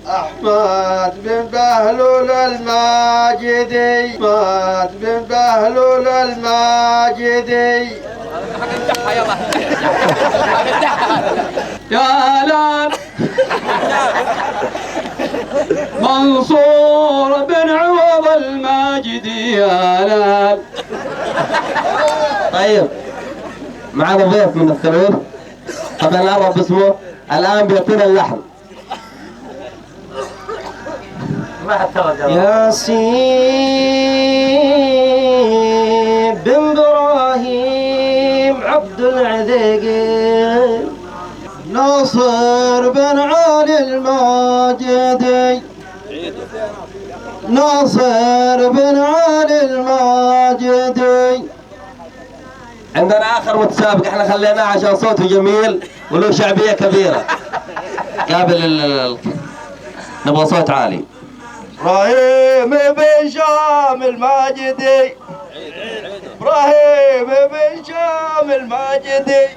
أحمد بن بهلول الماجدي، أحمد بن بهلول الماجدي. يا لام منصور بن عوض الماجدي يا لام. طيب معنا ضيف من الثلوث قبل نعرف اسمه الآن بيعطينا اللحن. ياسين بن إبراهيم عبد العذيقي، ناصر بن علي الماجدي، ناصر بن علي الماجدي. عندنا آخر متسابق احنا خليناه عشان صوته جميل وله شعبية كبيرة. قابل نبغى صوت عالي. إبراهيم بن شام الماجدي، إبراهيم بن شام الماجدي.